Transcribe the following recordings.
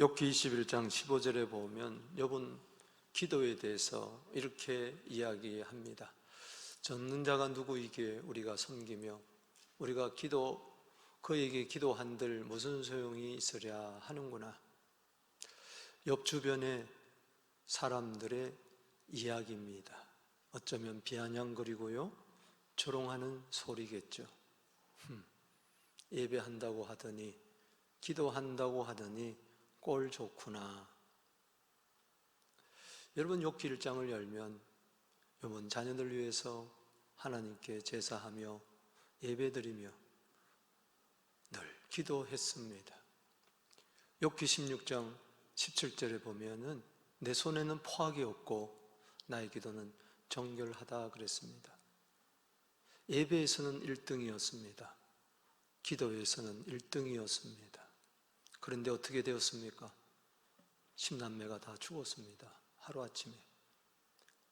욥기 21장 15절에 보면 욥은 기도에 대해서 이렇게 이야기합니다. 젖는 자가 누구이기에 우리가 섬기며 우리가 그에게 기도한들 무슨 소용이 있으랴 하는구나. 욥 주변의 사람들의 이야기입니다. 어쩌면 비아냥거리고요, 조롱하는 소리겠죠. 예배한다고 하더니, 기도한다고 하더니 꼴 좋구나. 여러분, 욥기 1장을 열면 욥은 자녀들 위해서 하나님께 제사하며 예배드리며 늘 기도했습니다. 욥기 16장 17절에 보면은 내 손에는 포악이 없고 나의 기도는 정결하다 그랬습니다. 예배에서는 1등이었습니다. 기도에서는 1등이었습니다. 그런데 어떻게 되었습니까? 10남매가 다 죽었습니다. 하루아침에.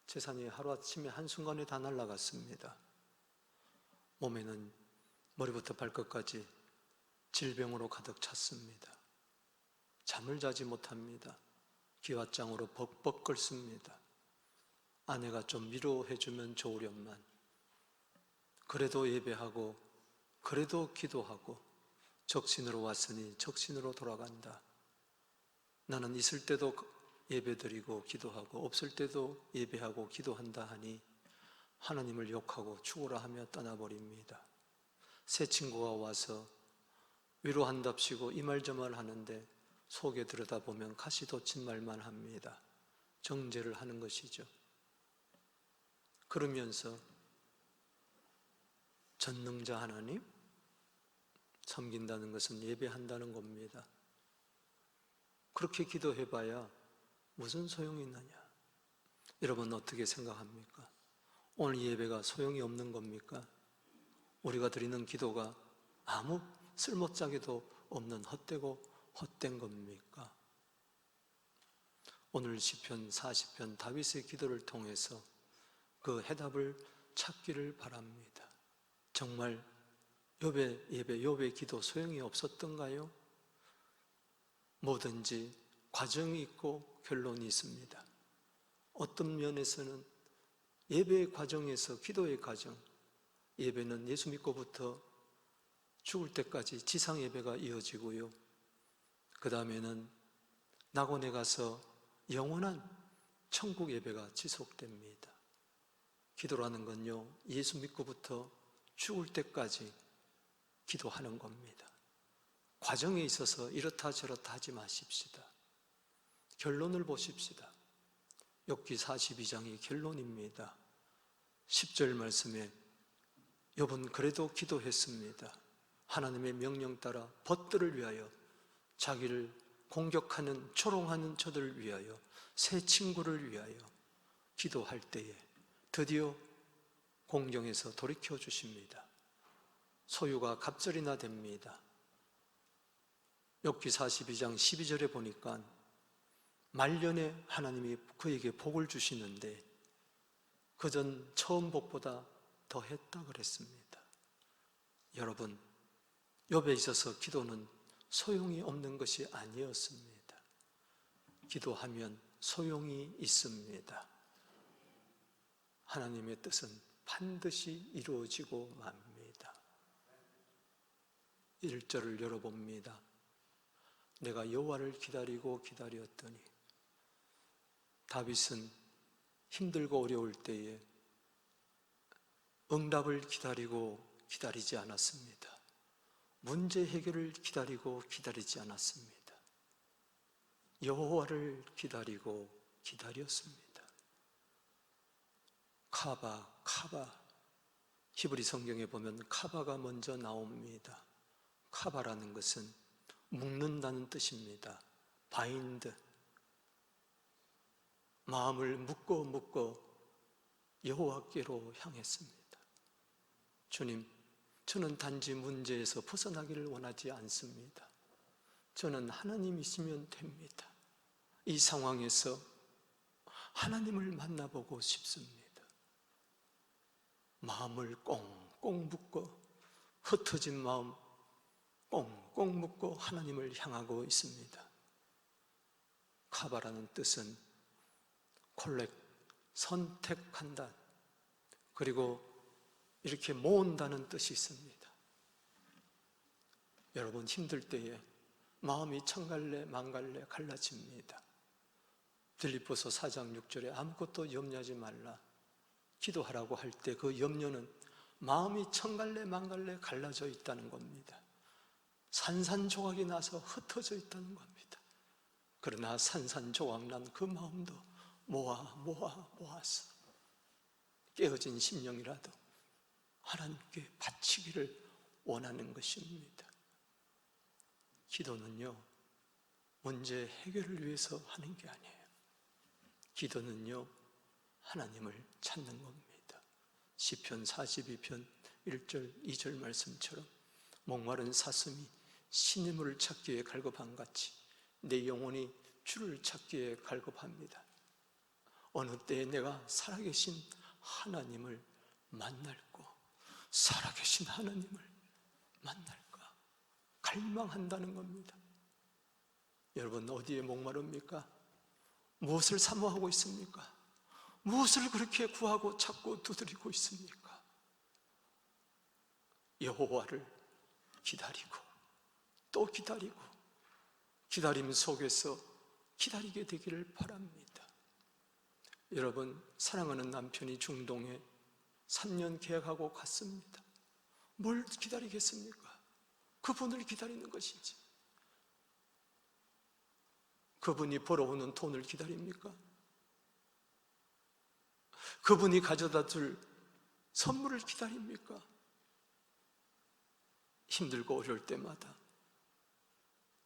재산이 하루아침에 한순간에 다 날아갔습니다. 몸에는 머리부터 발끝까지 질병으로 가득 찼습니다. 잠을 자지 못합니다. 기왓장으로 벅벅 끓습니다. 아내가 좀 위로해주면 좋으련만, 그래도 예배하고 그래도 기도하고 적신으로 왔으니 적신으로 돌아간다. 나는 있을 때도 예배드리고 기도하고 없을 때도 예배하고 기도한다 하니 하나님을 욕하고 죽으라 하며 떠나버립니다. 새 친구가 와서 위로한답시고 이 말 저 말 하는데 속에 들여다보면 가시돋친 말만 합니다. 정죄를 하는 것이죠. 그러면서 전능자 하나님 섬긴다는 것은 예배한다는 겁니다. 그렇게 기도해봐야 무슨 소용이 있느냐? 여러분 어떻게 생각합니까? 오늘 예배가 소용이 없는 겁니까? 우리가 드리는 기도가 아무 쓸모짝에도 없는 헛되고 헛된 겁니까? 오늘 시편 40편 다윗의 기도를 통해서 그 해답을 찾기를 바랍니다. 정말 욥의 예배, 욥의 기도 소용이 없었던가요? 뭐든지 과정이 있고 결론이 있습니다. 어떤 면에서는 예배의 과정에서 기도의 과정, 예배는 예수 믿고부터 죽을 때까지 지상 예배가 이어지고요, 그 다음에는 낙원에 가서 영원한 천국 예배가 지속됩니다. 기도라는 건요, 예수 믿고부터 죽을 때까지 기도하는 겁니다. 과정에 있어서 이렇다 저렇다 하지 마십시다. 결론을 보십시다. 욥기 42장이 결론입니다. 10절 말씀에 욥은 그래도 기도했습니다. 하나님의 명령 따라 벗들을 위하여, 자기를 공격하는 조롱하는 저들을 위하여, 새 친구를 위하여 기도할 때에 드디어 공경에서 돌이켜 주십니다. 소유가 갑절이나 됩니다. 욥기 42장 12절에 보니까 말년에 하나님이 그에게 복을 주시는데 그전 처음 복보다 더했다 그랬습니다. 여러분, 욥에 있어서 기도는 소용이 없는 것이 아니었습니다. 기도하면 소용이 있습니다. 하나님의 뜻은 반드시 이루어지고 맙니다. 1절을 열어봅니다. 내가 여호와를 기다리고 기다렸더니, 다윗은 힘들고 어려울 때에 응답을 기다리고 기다리지 않았습니다. 문제 해결을 기다리고 기다리지 않았습니다. 여호와를 기다리고 기다렸습니다. 카바, 히브리 성경에 보면 카바가 먼저 나옵니다. 카바라는 것은 묶는다는 뜻입니다. 바인드, 마음을 묶어 여호와께로 향했습니다. 주님, 저는 단지 문제에서 벗어나기를 원하지 않습니다. 저는 하나님이시면 됩니다. 이 상황에서 하나님을 만나보고 싶습니다. 마음을 꽁꽁 묶어, 흩어진 마음 꽁꽁 묶고 하나님을 향하고 있습니다. 카바라는 뜻은 콜렉, 선택한다, 그리고 이렇게 모은다는 뜻이 있습니다. 여러분, 힘들 때에 마음이 천갈래 만갈래 갈라집니다. 빌립보서 4장 6절에 아무것도 염려하지 말라 기도하라고 할 때 그 염려는 마음이 천갈래 만갈래 갈라져 있다는 겁니다. 산산조각이 나서 흩어져 있다는 겁니다. 그러나 산산조각 난 그 마음도 모아서 깨어진 심령이라도 하나님께 바치기를 원하는 것입니다. 기도는요, 문제 해결을 위해서 하는 게 아니에요. 기도는요, 하나님을 찾는 겁니다. 시편 42편 1절 2절 말씀처럼 목마른 사슴이 신임을 찾기에 갈급한 같이 내 영혼이 주를 찾기에 갈급합니다. 어느 때에 내가 살아계신 하나님을 만날고 살아계신 하나님을 만날까 갈망한다는 겁니다. 여러분, 어디에 목마릅니까? 무엇을 사모하고 있습니까? 무엇을 그렇게 구하고 찾고 두드리고 있습니까? 여호와를 기다리고 또 기다리고 기다림 속에서 기다리게 되기를 바랍니다. 여러분, 사랑하는 남편이 중동에 3년 계약하고 갔습니다. 뭘 기다리겠습니까? 그분을 기다리는 것이지. 그분이 벌어오는 돈을 기다립니까? 그분이 가져다 줄 선물을 기다립니까? 힘들고 어려울 때마다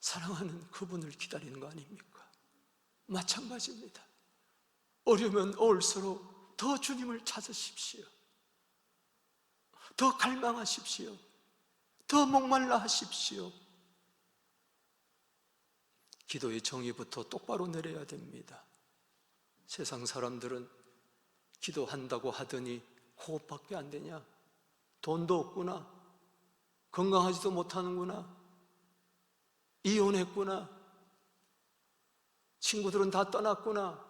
사랑하는 그분을 기다리는 거 아닙니까? 마찬가지입니다. 어려우면 올수록 더 주님을 찾으십시오. 더 갈망하십시오. 더 목말라 하십시오. 기도의 정의부터 똑바로 내려야 됩니다. 세상 사람들은 기도한다고 하더니 그것밖에 안 되냐? 돈도 없구나. 건강하지도 못하는구나. 이혼했구나. 친구들은 다 떠났구나.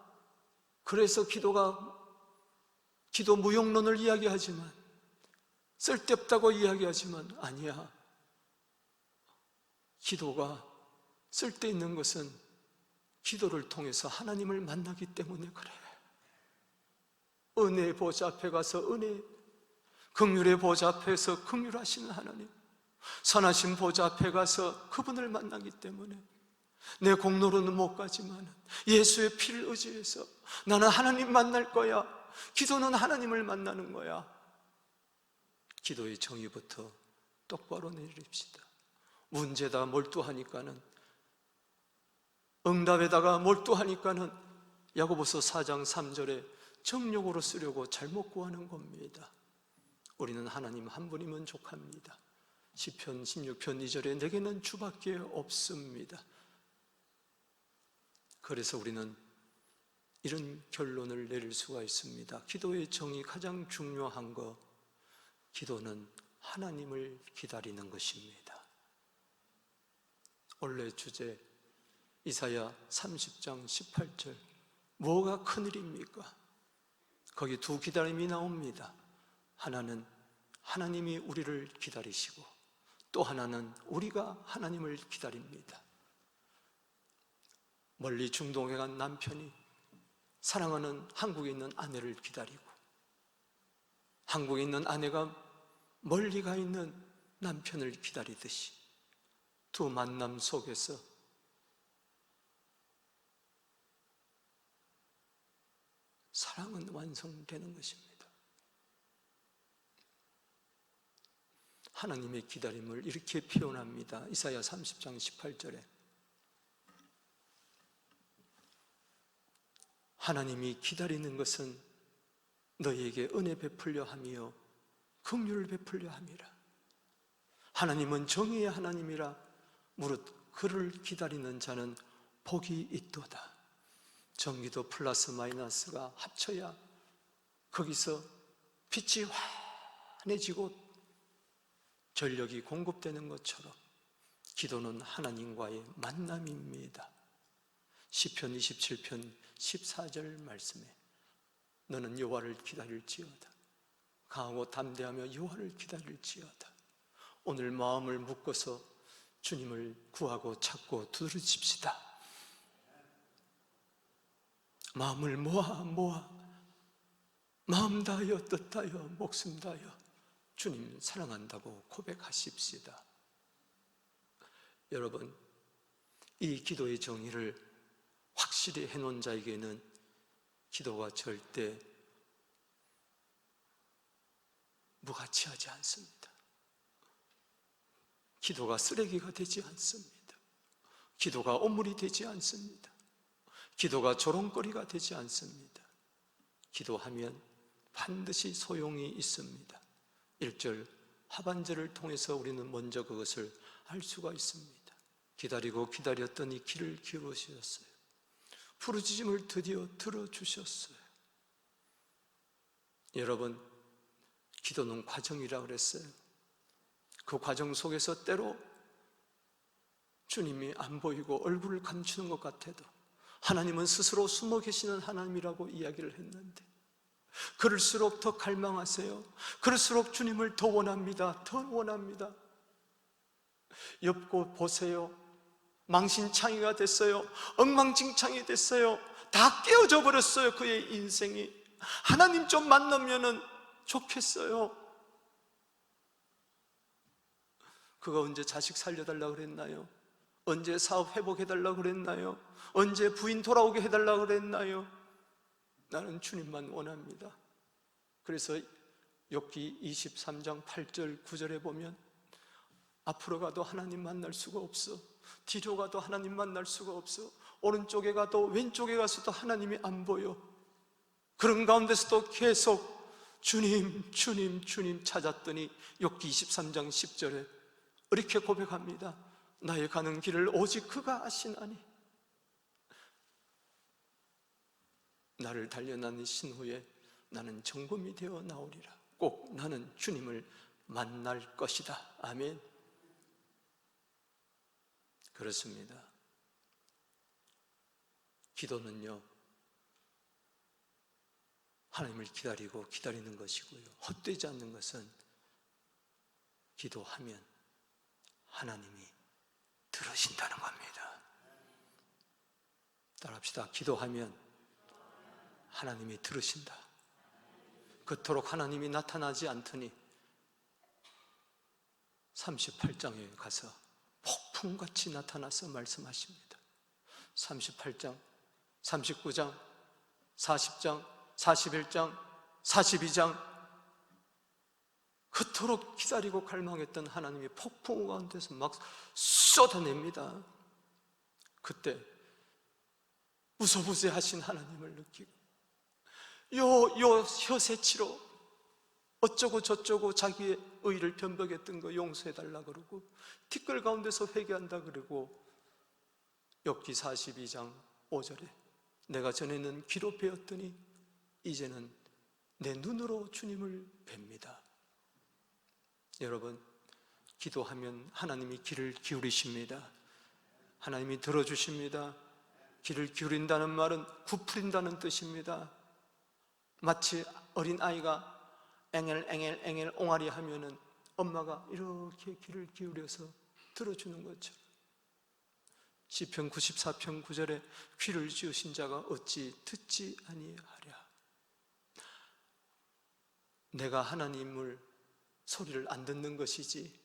그래서 기도 무용론을 이야기하지만, 쓸데없다고 이야기하지만 아니야. 기도가 쓸데있는 것은 기도를 통해서 하나님을 만나기 때문에 그래. 은혜의 보좌 앞에 가서 은혜, 긍휼의 보좌 앞에서 긍휼하시는 하나님, 선하신 보좌 앞에 가서 그분을 만나기 때문에 내 공로로는 못 가지만 예수의 피를 의지해서 나는 하나님 만날 거야. 기도는 하나님을 만나는 거야. 기도의 정의부터 똑바로 내립시다. 문제다 몰두하니까는, 응답에다가 몰두하니까는 야고보서 4장 3절에 정욕으로 쓰려고 잘못 구하는 겁니다. 우리는 하나님 한 분이면 족합니다. 시편 16편 2절에 내게는 주밖에 없습니다. 그래서 우리는 이런 결론을 내릴 수가 있습니다. 기도의 정의 가장 중요한 거, 기도는 하나님을 기다리는 것입니다. 원래 주제 이사야 30장 18절, 뭐가 큰일입니까? 거기 두 기다림이 나옵니다. 하나는 하나님이 우리를 기다리시고, 또 하나는 우리가 하나님을 기다립니다. 멀리 중동에 간 남편이 사랑하는 한국에 있는 아내를 기다리고, 한국에 있는 아내가 멀리 가 있는 남편을 기다리듯이 두 만남 속에서 사랑은 완성되는 것입니다. 하나님의 기다림을 이렇게 표현합니다. 이사야 30장 18절에 하나님이 기다리는 것은 너희에게 은혜 베풀려 하며 긍휼을 베풀려 함이라. 하나님은 정의의 하나님이라 무릇 그를 기다리는 자는 복이 있도다. 전기도 플러스 마이너스가 합쳐야 거기서 빛이 환해지고 전력이 공급되는 것처럼 기도는 하나님과의 만남입니다. 시편 27편 14절 말씀에 너는 여호와를 기다릴지어다. 강하고 담대하며 여호와를 기다릴지어다. 오늘 마음을 묶어서 주님을 구하고 찾고 두드러집시다. 마음을 모아 마음 다하여 뜻 다하여 목숨 다하여 주님 사랑한다고 고백하십시다. 여러분, 이 기도의 정의를 확실히 해놓은 자에게는 기도가 절대 무가치하지 않습니다. 기도가 쓰레기가 되지 않습니다. 기도가 오물이 되지 않습니다. 기도가 조롱거리가 되지 않습니다. 기도하면 반드시 소용이 있습니다. 1절 하반절을 통해서 우리는 먼저 그것을 알 수가 있습니다. 기다리고 기다렸더니 귀를 기울이셨어요. 부르짖음을 드디어 들어주셨어요. 여러분, 기도는 과정이라고 그랬어요. 그 과정 속에서 때로 주님이 안 보이고 얼굴을 감추는 것 같아도 하나님은 스스로 숨어 계시는 하나님이라고 이야기를 했는데, 그럴수록 더 갈망하세요. 그럴수록 주님을 더 원합니다. 더 원합니다. 엽고 보세요. 망신창이가 됐어요. 엉망진창이 됐어요. 다 깨어져 버렸어요. 그의 인생이. 하나님 좀 만나면은 좋겠어요. 그가 언제 자식 살려달라고 그랬나요? 언제 사업 회복해달라고 그랬나요? 언제 부인 돌아오게 해달라고 그랬나요? 나는 주님만 원합니다. 그래서 욥기 23장 8절 9절에 보면 앞으로 가도 하나님 만날 수가 없어. 뒤로 가도 하나님 만날 수가 없어. 오른쪽에 가도 왼쪽에 가서도 하나님이 안 보여. 그런 가운데서도 계속 주님, 주님, 주님 찾았더니 욥기 23장 10절에 이렇게 고백합니다. 나의 가는 길을 오직 그가 아시나니 나를 단련하신 후에 나는 정금이 되어 나오리라. 꼭 나는 주님을 만날 것이다. 아멘. 그렇습니다. 기도는요, 하나님을 기다리고 기다리는 것이고요, 헛되지 않는 것은 기도하면 하나님이 들으신다는 겁니다. 따라합시다. 기도하면 하나님이 들으신다. 그토록 하나님이 나타나지 않더니 38장에 가서 폭풍같이 나타나서 말씀하십니다. 38장, 39장, 40장, 41장, 42장, 그토록 기다리고 갈망했던 하나님이 폭풍 가운데서 막 쏟아냅니다. 그때 무소부재하신 하나님을 느끼고 요 혀새치로 어쩌고 저쩌고 자기의 의를 변벽했던 거 용서해달라 그러고 티끌 가운데서 회개한다 그러고 욥기 42장 5절에 내가 전에는 귀로 배웠더니 이제는 내 눈으로 주님을 뵙니다. 여러분, 기도하면 하나님이 귀를 기울이십니다. 하나님이 들어주십니다. 귀를 기울인다는 말은 부풀린다는 뜻입니다. 마치 어린아이가 앵엘 옹알이 하면은 엄마가 이렇게 귀를 기울여서 들어주는 것처럼 시편 94편 9절에 귀를 지으신 자가 어찌 듣지 아니하랴. 내가 하나님을 소리를 안 듣는 것이지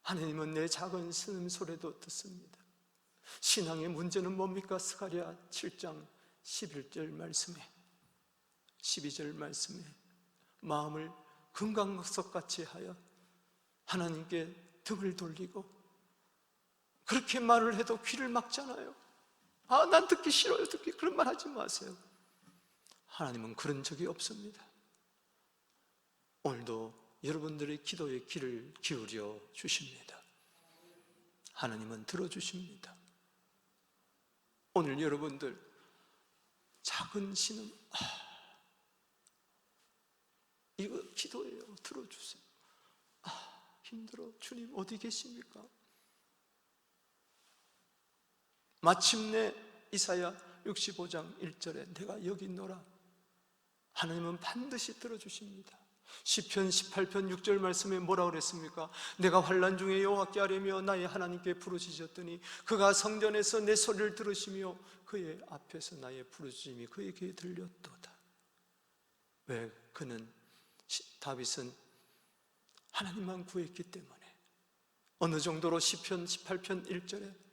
하나님은 내 작은 신음소리도 듣습니다. 신앙의 문제는 뭡니까? 스가랴 7장 11절 말씀에 12절 말씀에 마음을 금강석같이 하여 하나님께 등을 돌리고 그렇게 말을 해도 귀를 막잖아요. 아, 난 듣기 싫어요. 그런 말 하지 마세요. 하나님은 그런 적이 없습니다. 오늘도 여러분들의 기도에 귀를 기울여 주십니다. 하나님은 들어주십니다. 오늘 여러분들 작은 신음, 이거 기도예요. 들어주세요. 힘들어. 주님 어디 계십니까? 마침내 이사야 65장 1절에 내가 여기 있노라. 하나님은 반드시 들어주십니다. 시편 18편 6절 말씀에 뭐라고 그랬습니까? 내가 환난 중에 여호와께 아뢰며 나의 하나님께 부르짖었더니 그가 성전에서 내 소리를 들으시며 그의 앞에서 나의 부르짖음이 그에게 들렸도다. 왜? 그는, 다윗은 하나님만 구했기 때문에. 어느 정도로 시편 18편 1절에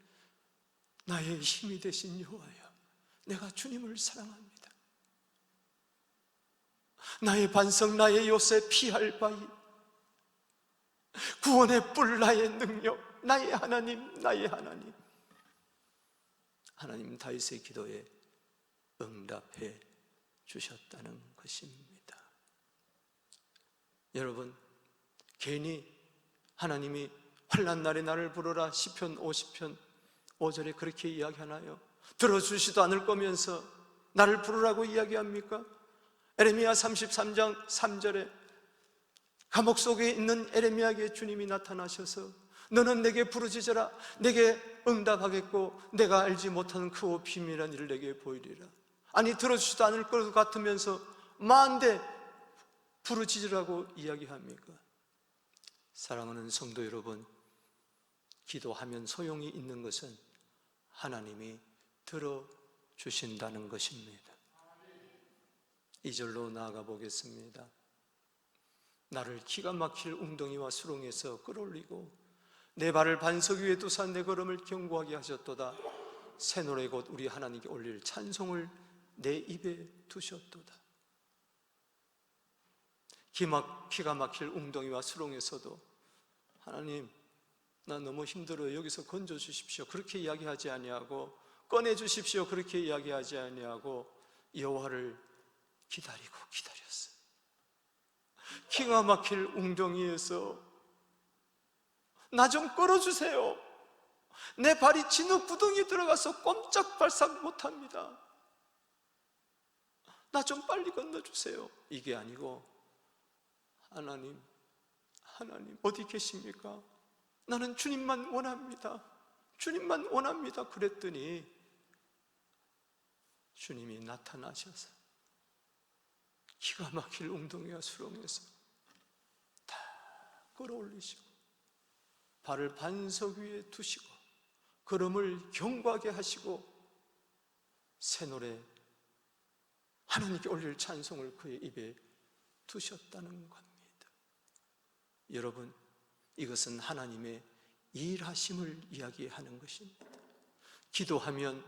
나의 힘이 되신 여호와여, 내가 주님을 사랑합니다. 나의 반석, 나의 요새, 피할 바위, 구원의 뿔, 나의 능력, 나의 하나님, 나의 하나님. 하나님 다윗의 기도에 응답해 주셨다는 것입니다. 여러분, 괜히 하나님이 환난 날에 나를 부르라 시편 50편 5절에 그렇게 이야기하나요? 들어주지도 않을 거면서 나를 부르라고 이야기합니까? 에레미야 33장 3절에 감옥 속에 있는 에레미야에게 주님이 나타나셔서 너는 내게 부르짖어라, 내게 응답하겠고 내가 알지 못하는 크고 비밀한 일을 내게 보이리라. 아니, 들어주지도 않을 것 같으면서 만대 부르짖으라고 이야기합니까? 사랑하는 성도 여러분, 기도하면 소용이 있는 것은 하나님이 들어주신다는 것입니다. 2절로 나아가 보겠습니다. 나를 기가 막힐 웅덩이와 수렁에서 끌어올리고 내 발을 반석 위에 두사 내 걸음을 견고하게 하셨도다. 새 노래 곧 우리 하나님께 올릴 찬송을 내 입에 두셨도다. 기가 막힐 웅덩이와 수렁에서도 하나님, 나 너무 힘들어요, 여기서 건져 주십시오, 그렇게 이야기하지 아니하고, 꺼내 주십시오, 그렇게 이야기하지 아니하고 여호와를 기다리고 기다렸어요. 기가 막힐 웅덩이에서 나 좀 끌어주세요. 내 발이 진흙 구덩이에 들어가서 꼼짝발싹 못합니다. 나 좀 빨리 건너주세요. 이게 아니고 하나님 어디 계십니까? 나는 주님만 원합니다. 주님만 원합니다. 그랬더니 주님이 나타나셔서 기가 막힐 웅덩이와 수렁에서 다 끌어올리시고 발을 반석 위에 두시고 걸음을 견고하게 하시고 새 노래, 하나님께 올릴 찬송을 그의 입에 두셨다는 겁니다. 여러분, 이것은 하나님의 일하심을 이야기하는 것입니다. 기도하면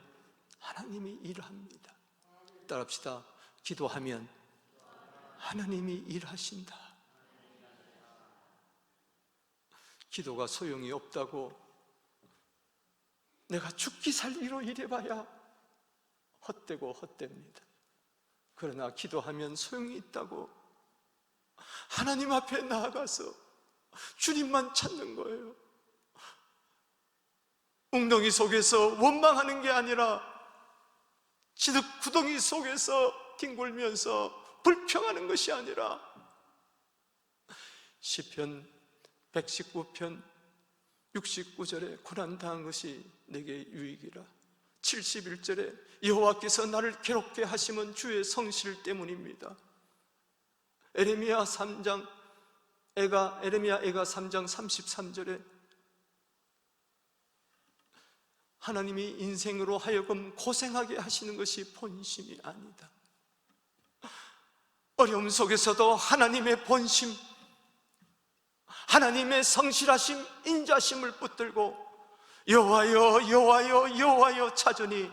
하나님이 일합니다. 따라합시다. 기도하면 하나님이 일하신다. 기도가 소용이 없다고 내가 죽기 살기로 일해봐야 헛되고 헛됩니다. 그러나 기도하면 소용이 있다고 하나님 앞에 나아가서 주님만 찾는 거예요. 웅덩이 속에서 원망하는 게 아니라 진흙 구덩이 속에서 뒹굴면서 불평하는 것이 아니라 시편 119편 69절에 고난당한 것이 내게 유익이라. 71절에 여호와께서 나를 괴롭게 하심은 주의 성실 때문입니다. 에레미야 3장 애가 3장 33절에 하나님이 인생으로 하여금 고생하게 하시는 것이 본심이 아니다. 어려움 속에서도 하나님의 본심, 하나님의 성실하심, 인자심을 붙들고 여호와여 여호와여 여호와여 찾으니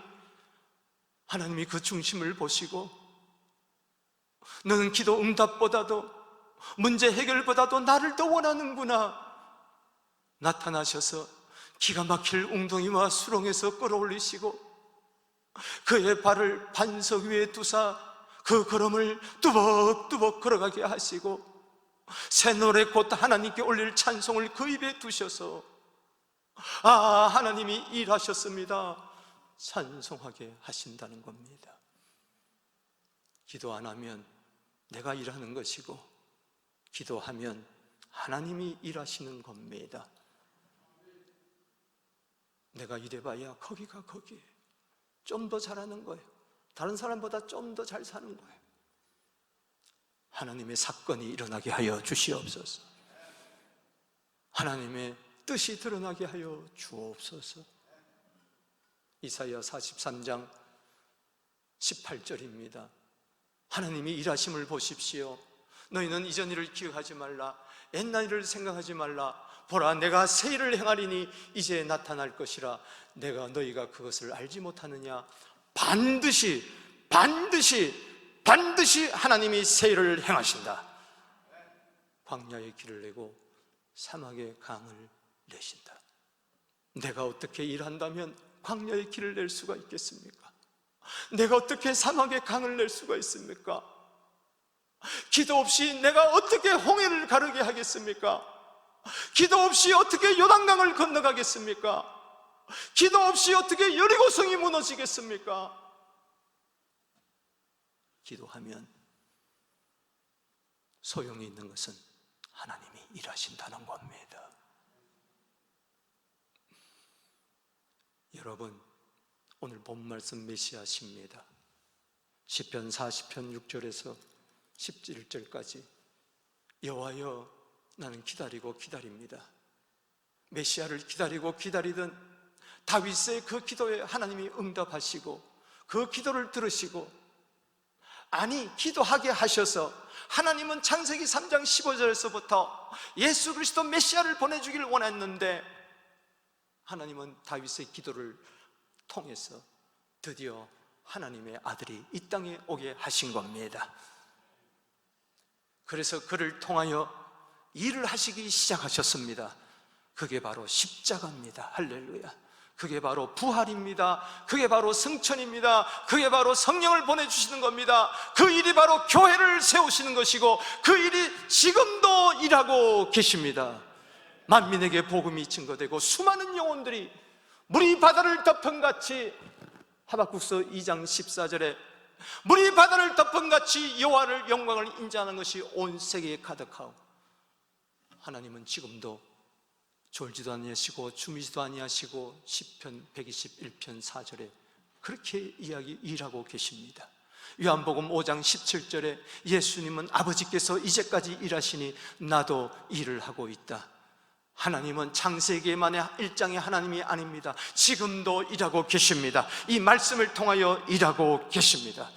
하나님이 그 중심을 보시고 너는 기도 응답보다도 문제 해결보다도 나를 더 원하는구나 나타나셔서 기가 막힐 웅덩이와 수렁에서 끌어올리시고 그의 발을 반석 위에 두사 그 걸음을 뚜벅뚜벅 걸어가게 하시고 새 노래 곧 하나님께 올릴 찬송을 그 입에 두셔서 하나님이 일하셨습니다 찬송하게 하신다는 겁니다. 기도 안 하면 내가 일하는 것이고 기도하면 하나님이 일하시는 겁니다. 내가 일해봐야 거기가 거기에 좀 더 잘하는 거예요. 다른 사람보다 좀 더 잘 사는 거예요. 하나님의 사건이 일어나게 하여 주시옵소서. 하나님의 뜻이 드러나게 하여 주옵소서. 이사야 43장 18절입니다. 하나님이 일하심을 보십시오. 너희는 이전 일을 기억하지 말라. 옛날 일을 생각하지 말라. 보라, 내가 새 일을 행하리니 이제 나타날 것이라. 내가 너희가 그것을 알지 못하느냐. 반드시 하나님이 새 일을 행하신다. 광야에 길을 내고 사막에 강을 내신다. 내가 어떻게 일한다면 광야에 길을 낼 수가 있겠습니까? 내가 어떻게 사막에 강을 낼 수가 있습니까? 기도 없이 내가 어떻게 홍해를 가르게 하겠습니까? 기도 없이 어떻게 요단강을 건너가겠습니까? 기도 없이 어떻게 여리고성이 무너지겠습니까? 기도하면 소용이 있는 것은 하나님이 일하신다는 겁니다. 여러분, 오늘 본 말씀 메시아십니다. 시편 40편 6절에서 11절까지 여호와여, 나는 기다리고 기다립니다. 메시아를 기다리고 기다리던 다윗의 그 기도에 하나님이 응답하시고 그 기도를 들으시고, 아니 기도하게 하셔서 하나님은 창세기 3장 15절에서부터 예수 그리스도 메시아를 보내주길 원했는데, 하나님은 다윗의 기도를 통해서 드디어 하나님의 아들이 이 땅에 오게 하신 겁니다. 그래서 그를 통하여 일을 하시기 시작하셨습니다. 그게 바로 십자가입니다. 할렐루야. 그게 바로 부활입니다. 그게 바로 승천입니다. 그게 바로 성령을 보내주시는 겁니다. 그 일이 바로 교회를 세우시는 것이고, 그 일이 지금도 일하고 계십니다. 만민에게 복음이 증거되고 수많은 영혼들이 물이 바다를 덮은 같이, 하박국서 2장 14절에 물이 바다를 덮은 같이 여호와를 영광을 인자하는 것이 온 세계에 가득하오. 하나님은 지금도 졸지도 아니하시고 주무시도 아니하시고 시편 121편 4절에 그렇게 일하고 계십니다. 요한복음 5장 17절에 예수님은 아버지께서 이제까지 일하시니 나도 일을 하고 있다. 하나님은 창세기만의 1장의 하나님이 아닙니다. 지금도 일하고 계십니다. 이 말씀을 통하여 일하고 계십니다.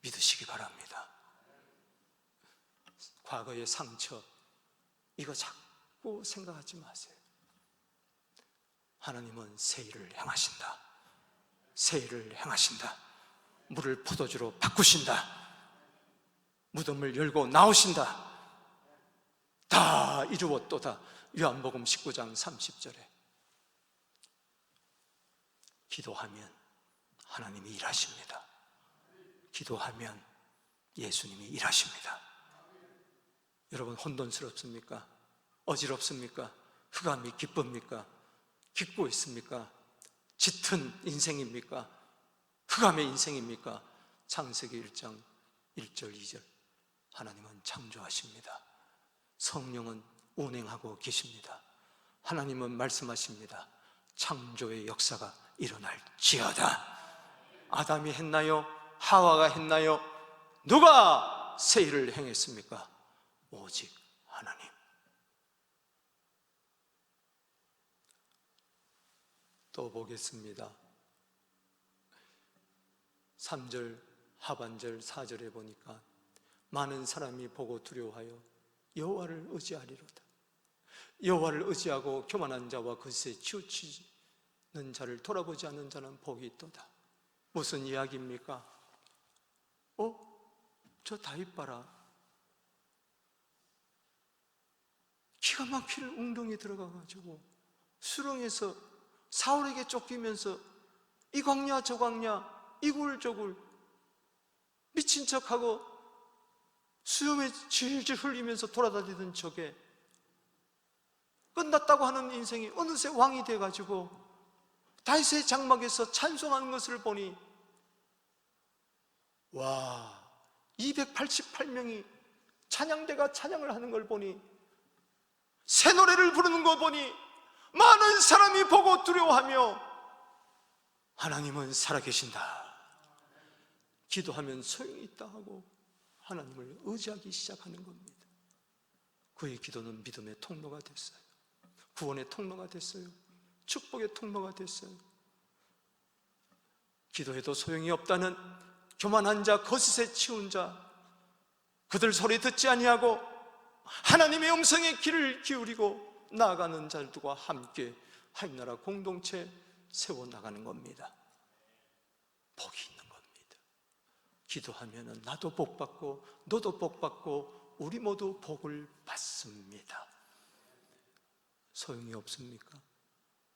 믿으시기 바랍니다. 과거의 상처, 이거 자꾸 생각하지 마세요. 하나님은 새 일을 행하신다. 새 일을 행하신다. 물을 포도주로 바꾸신다. 무덤을 열고 나오신다. 다 이루었도다. 요한복음 19장 30절에 기도하면 하나님이 일하십니다. 기도하면 예수님이 일하십니다. 여러분, 혼돈스럽습니까? 어지럽습니까? 흑암이 기쁩니까? 기쁘고 있습니까? 짙은 인생입니까? 흑암의 인생입니까? 창세기 1장 1절 2절 하나님은 창조하십니다. 성령은 운행하고 계십니다. 하나님은 말씀하십니다. 창조의 역사가 일어날지어다. 아담이 했나요? 하와가 했나요? 누가 새 일을 행했습니까? 오직 하나님. 또 보겠습니다. 3절 하반절 4절에 보니까 많은 사람이 보고 두려워하여 여호와를 의지하리로다. 여호와를 의지하고 교만한 자와 그것에 치우치는 자를 돌아보지 않는 자는 복이 있도다. 무슨 이야기입니까? 저 다윗 봐라. 기가 막힐 웅덩이에 들어가가지고 수렁에서 사울에게 쫓기면서 이 광야 저 광야 이굴저굴 미친 척하고 수염에 질질 흘리면서 돌아다니던 저게 끝났다고 하는 인생이 어느새 왕이 돼가지고 다윗의 장막에서 찬송하는 것을 보니, 와, 288명이 찬양대가 찬양을 하는 걸 보니, 새 노래를 부르는 거 보니 많은 사람이 보고 두려워하며 하나님은 살아계신다. 기도하면 소용이 있다 하고 하나님을 의지하기 시작하는 겁니다. 그의 기도는 믿음의 통로가 됐어요. 구원의 통로가 됐어요. 축복의 통로가 됐어요. 기도해도 소용이 없다는 교만한 자, 거짓에 치운 자, 그들 소리 듣지 아니하고 하나님의 음성에 귀를 기울이고 나아가는 자들과 함께 하나님 나라 공동체 세워나가는 겁니다. 복이 있는 겁니다. 기도하면 나도 복받고 너도 복받고 우리 모두 복을 받습니다. 소용이 없습니까?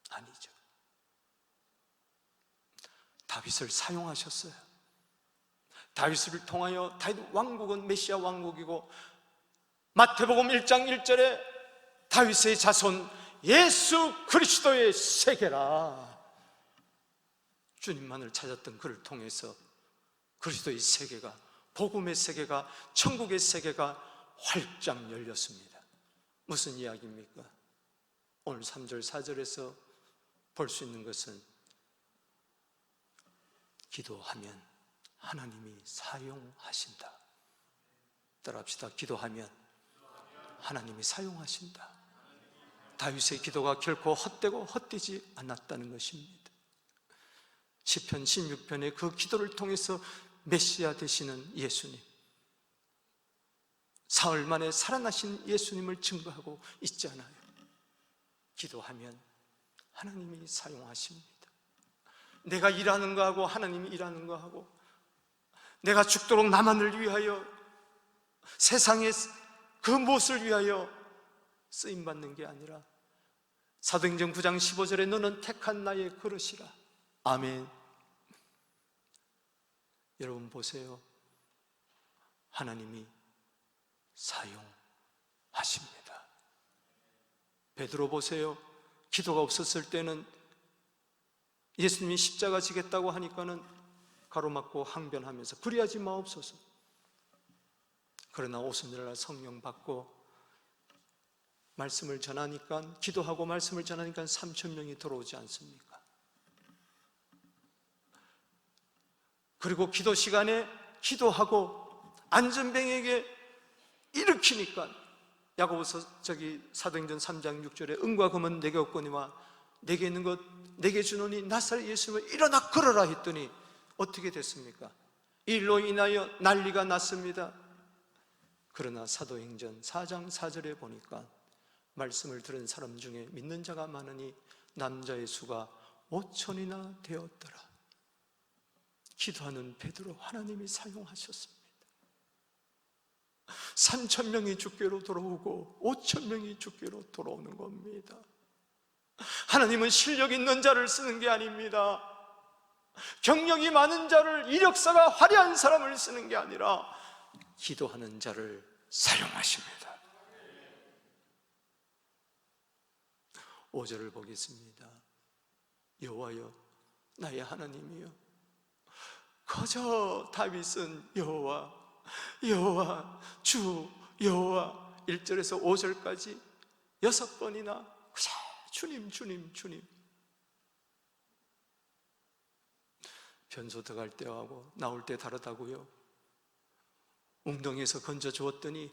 아니죠. 다윗을 사용하셨어요. 다윗을 통하여 다윗 왕국은 메시아 왕국이고 마태복음 1장 1절에 다윗의 자손 예수 그리스도의 세계라. 주님만을 찾았던 그를 통해서 그리스도의 세계가, 복음의 세계가, 천국의 세계가 활짝 열렸습니다. 무슨 이야기입니까? 오늘 3절 4절에서 볼 수 있는 것은 기도하면 하나님이 사용하신다. 따라합시다. 기도하면 하나님이 사용하신다. 다윗의 기도가 결코 헛되고 헛되지 않았다는 것입니다. 시편 16편의 그 기도를 통해서 메시아 되시는 예수님, 사흘 만에 살아나신 예수님을 증거하고 있잖아요. 기도하면 하나님이 사용하십니다. 내가 일하는 거하고 하나님이 일하는 거하고, 내가 죽도록 나만을 위하여, 세상의 그 무엇을 위하여 쓰임받는 게 아니라 사도행전 9장 15절에 너는 택한 나의 그릇이라. 아멘. 여러분 보세요. 하나님이 사용하십니다. 베드로 보세요. 기도가 없었을 때는 예수님이 십자가 지겠다고 하니까는 가로막고 항변하면서 그리하지 마옵소서. 그러나 오순절날 성령 받고 말씀을 전하니까, 기도하고 말씀을 전하니까 3,000명이 들어오지 않습니까? 그리고 기도 시간에 기도하고 안전병에게 일으키니까 야고보서 사도행전 3장 6절에 은과 금은 내게 없거니와 내게 있는 것 내게 주노니 나사렛 예수님을 일어나 걸어라 했더니 어떻게 됐습니까? 이 일로 인하여 난리가 났습니다. 그러나 사도행전 4장 4절에 보니까 말씀을 들은 사람 중에 믿는 자가 많으니 남자의 수가 5,000이나 되었더라. 기도하는 베드로 하나님이 사용하셨습니다. 3,000명이 주께로 돌아오고 5,000명이 주께로 돌아오는 겁니다. 하나님은 실력 있는 자를 쓰는 게 아닙니다. 경력이 많은 자를, 이력서가 화려한 사람을 쓰는 게 아니라 기도하는 자를 사용하십니다. 5절을 보겠습니다. 여호와여 나의 하나님이여. 거저 다윗은 여호와 여호와 주 여호와 1절에서 5절까지 6번이나 그저 주님 주님 주님. 변소 들어갈 때하고 나올 때 다르다고요? 웅덩이에서 건져 주었더니,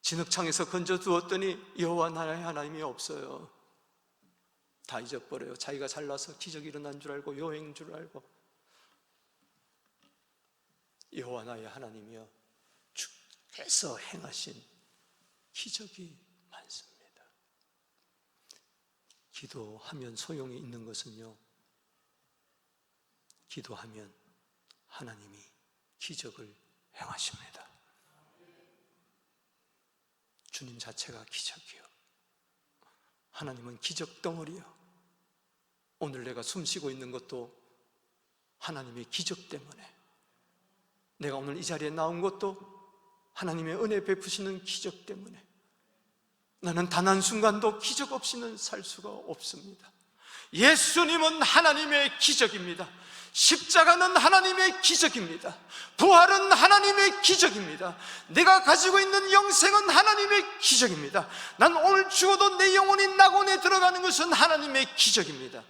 진흙창에서 건져 두었더니 여호와 나의 하나님이 없어요. 다 잊어버려요. 자기가 잘나서 기적이 일어난 줄 알고 여행인 줄 알고. 여호와 나의 하나님이여 주께서 행하신 기적이 많습니다. 기도하면 소용이 있는 것은요, 기도하면 하나님이 기적을 행하십니다. 주님 자체가 기적이요, 하나님은 기적 덩어리요. 오늘 내가 숨쉬고 있는 것도 하나님의 기적 때문에, 내가 오늘 이 자리에 나온 것도 하나님의 은혜 베푸시는 기적 때문에, 나는 단 한순간도 기적 없이는 살 수가 없습니다. 예수님은 하나님의 기적입니다. 십자가는 하나님의 기적입니다. 부활은 하나님의 기적입니다. 내가 가지고 있는 영생은 하나님의 기적입니다. 난 오늘 죽어도 내 영혼이 낙원에 들어가는 것은 하나님의 기적입니다.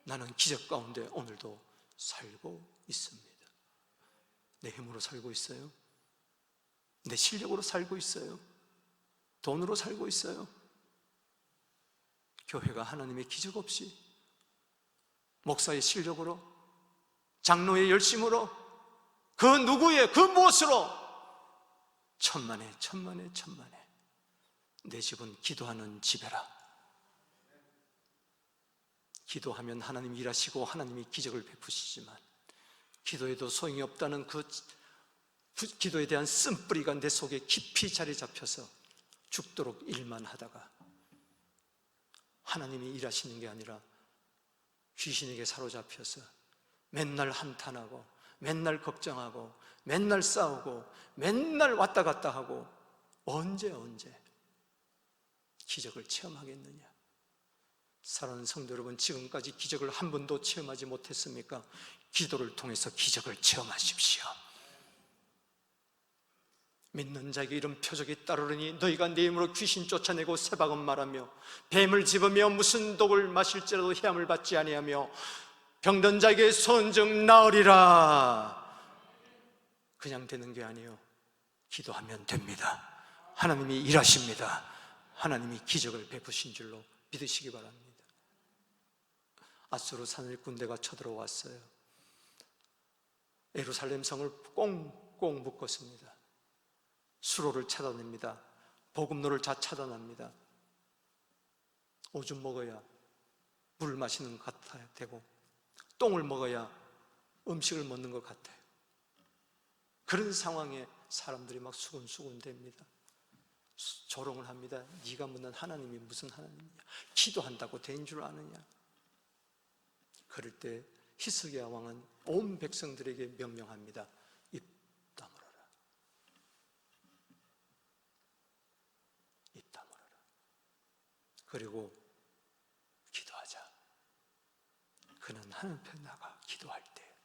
나는 기적 가운데 오늘도 살고 있습니다. 내 힘으로 살고 있어요? 내 실력으로 살고 있어요? 돈으로 살고 있어요? 교회가 하나님의 기적 없이 목사의 실력으로, 장로의 열심으로, 그 누구의 그 무엇으로 천만에 내 집은 기도하는 집이라. 기도하면 하나님이 일하시고 하나님이 기적을 베푸시지만 기도에도 소용이 없다는 그 기도에 대한 쓴뿌리가 내 속에 깊이 자리 잡혀서 죽도록 일만 하다가 하나님이 일하시는 게 아니라 귀신에게 사로잡혀서 맨날 한탄하고 맨날 걱정하고 맨날 싸우고 맨날 왔다 갔다 하고 언제 기적을 체험하겠느냐? 사랑하는 성도 여러분, 지금까지 기적을 한 번도 체험하지 못했습니까? 기도를 통해서 기적을 체험하십시오. 믿는 자에게 이런 표적이 따르르니 너희가 내 이름으로 귀신 쫓아내고 새박은 말하며 뱀을 집으며 무슨 독을 마실지라도 해함을 받지 아니하며 병든 자에게 손증 나으리라. 그냥 되는 게 아니에요. 기도하면 됩니다. 하나님이 일하십니다. 하나님이 기적을 베푸신 줄로 믿으시기 바랍니다. 앗수르 산을 군대가 쳐들어왔어요. 예루살렘 성을 꽁꽁 묶었습니다. 수로를 차단합니다. 보급로를 다 차단합니다. 오줌 먹어야 물을 마시는 것 같아야 되고 똥을 먹어야 음식을 먹는 것 같아요. 그런 상황에 사람들이 막 수군수군 됩니다. 조롱을 합니다. 네가 묻는 하나님이 무슨 하나님이냐? 기도한다고 된 줄 아느냐? 그럴 때 히스기야 왕은 온 백성들에게 명령합니다. 입 다물어라. 입 다물어라. 그리고 기도하자. 그는 하나님 앞에 나가 기도할 때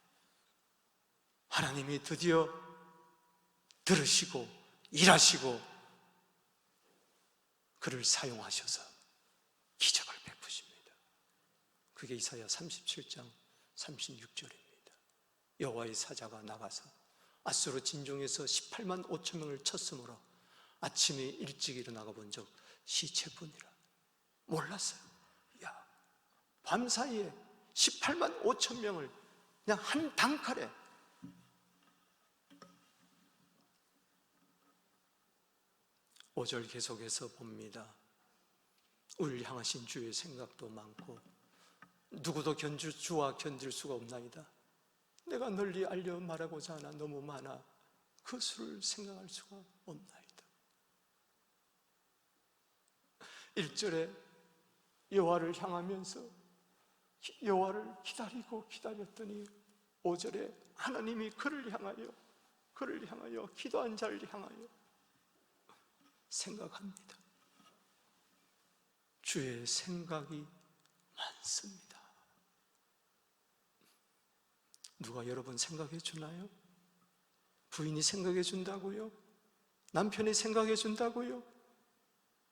하나님이 드디어 들으시고 일하시고 그를 사용하셔서 기적을 베푸십니다. 그게 이사야 37장 36절입니다. 여호와의 사자가 나가서 앗수르 진종에서 18만 5천 명을 쳤으므로 아침에 일찍 일어나가 본 적 시체뿐이라. 몰랐어요. 야, 밤사이에 18만 5천 명을 그냥 한 단칼에. 5절 계속해서 봅니다. 우리를 향하신 주의 생각도 많고 누구도 주와 견딜 수가 없나이다. 내가 널리 알려 말하고자 하나 너무 많아 그 수를 생각할 수가 없나이다. 1절에 여호와를 향하면서 여호와를 기다렸더니 5절에 하나님이 그를 향하여 기도한 자를 향하여 생각합니다. 주의 생각이 많습니다. 누가 여러분 생각해 주나요? 부인이 생각해 준다고요? 남편이 생각해 준다고요?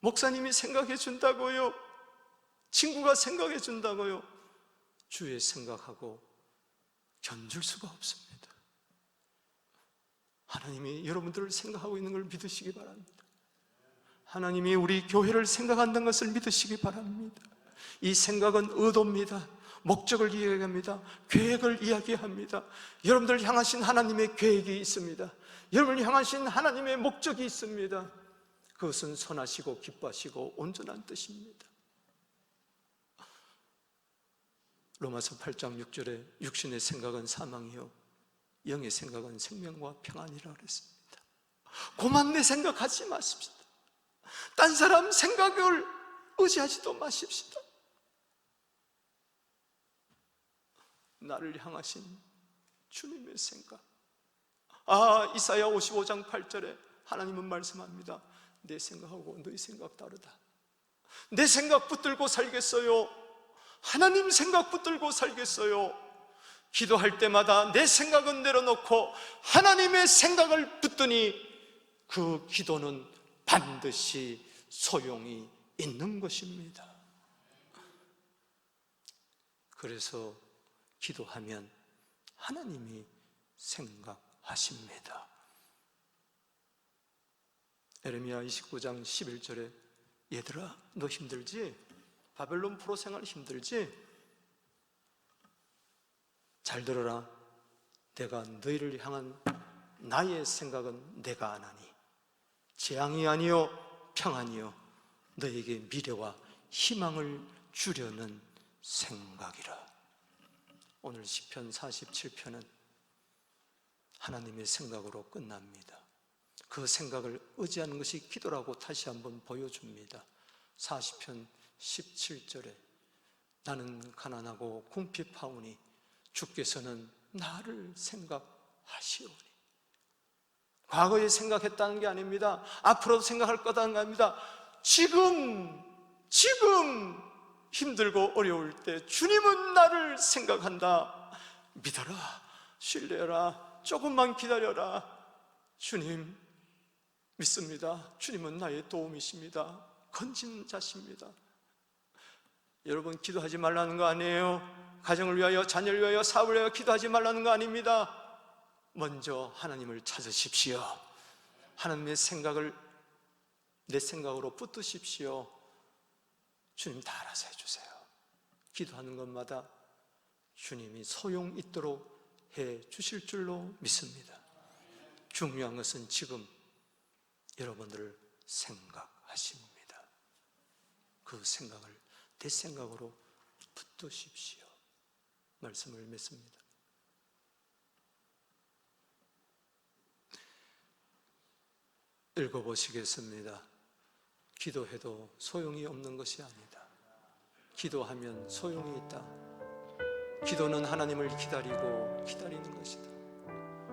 목사님이 생각해 준다고요? 친구가 생각해 준다고요? 주의 생각하고 견줄 수가 없습니다. 하나님이 여러분들을 생각하고 있는 걸 믿으시기 바랍니다. 하나님이 우리 교회를 생각한다는 것을 믿으시기 바랍니다. 이 생각은 의도입니다. 목적을 이야기합니다. 계획을 이야기합니다. 여러분들을 향하신 하나님의 계획이 있습니다. 여러분을 향하신 하나님의 목적이 있습니다. 그것은 선하시고 기뻐하시고 온전한 뜻입니다. 로마서 8장 6절에 육신의 생각은 사망이요 영의 생각은 생명과 평안이라 그랬습니다. 고만 내 생각하지 마십시다. 딴 사람 생각을 의지하지도 마십시다. 나를 향하신 주님의 생각. 이사야 55장 8절에 하나님은 말씀합니다. 내 생각하고 너희 생각 다르다. 내 생각 붙들고 살겠어요? 하나님 생각 붙들고 살겠어요? 기도할 때마다 내 생각은 내려놓고 하나님의 생각을 붙드니 그 기도는 반드시 소용이 있는 것입니다. 그래서 기도하면 하나님이 생각하십니다. 에레미야 29장 11절에 얘들아, 너 힘들지? 바벨론 포로 생활 힘들지? 잘 들어라. 내가 너희를 향한 나의 생각은 내가 아나니 재앙이 아니요 평안이요 너에게 미래와 희망을 주려는 생각이라. 오늘 시편 47편은 하나님의 생각으로 끝납니다. 그 생각을 의지하는 것이 기도라고 다시 한번 보여줍니다. 40편 17절에 나는 가난하고 궁핍하오니 주께서는 나를 생각하시오니. 과거에 생각했다는 게 아닙니다. 앞으로도 생각할 거다는 게 아닙니다. 지금 힘들고 어려울 때 주님은 나를 생각한다. 믿어라, 신뢰해라, 조금만 기다려라. 주님 믿습니다. 주님은 나의 도움이십니다. 건지는 자십니다. 여러분, 기도하지 말라는 거 아니에요. 가정을 위하여, 자녀를 위하여, 사업을 위하여 기도하지 말라는 거 아닙니다. 먼저 하나님을 찾으십시오. 하나님의 생각을 내 생각으로 붙드십시오. 주님 다 알아서 해주세요. 기도하는 것마다 주님이 소용 있도록 해 주실 줄로 믿습니다. 중요한 것은 지금 여러분들을 생각하십니다. 그 생각을 내 생각으로 붙드십시오. 말씀을 맺습니다. 읽어보시겠습니다. 기도해도 소용이 없는 것이 아니다. 기도하면 소용이 있다. 기도는 하나님을 기다리고 기다리는 것이다.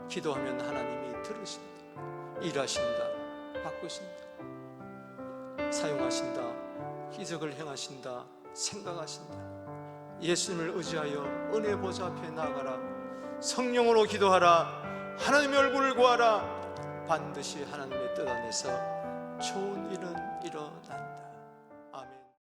기도하면 하나님이 들으신다. 일하신다. 바꾸신다. 사용하신다. 기적을 행하신다. 생각하신다. 예수님을 의지하여 은혜 보좌 앞에 나아가라. 성령으로 기도하라. 하나님의 얼굴을 구하라. 반드시 하나님의 뜻 안에서 좋은 일은 일어난다. 아멘.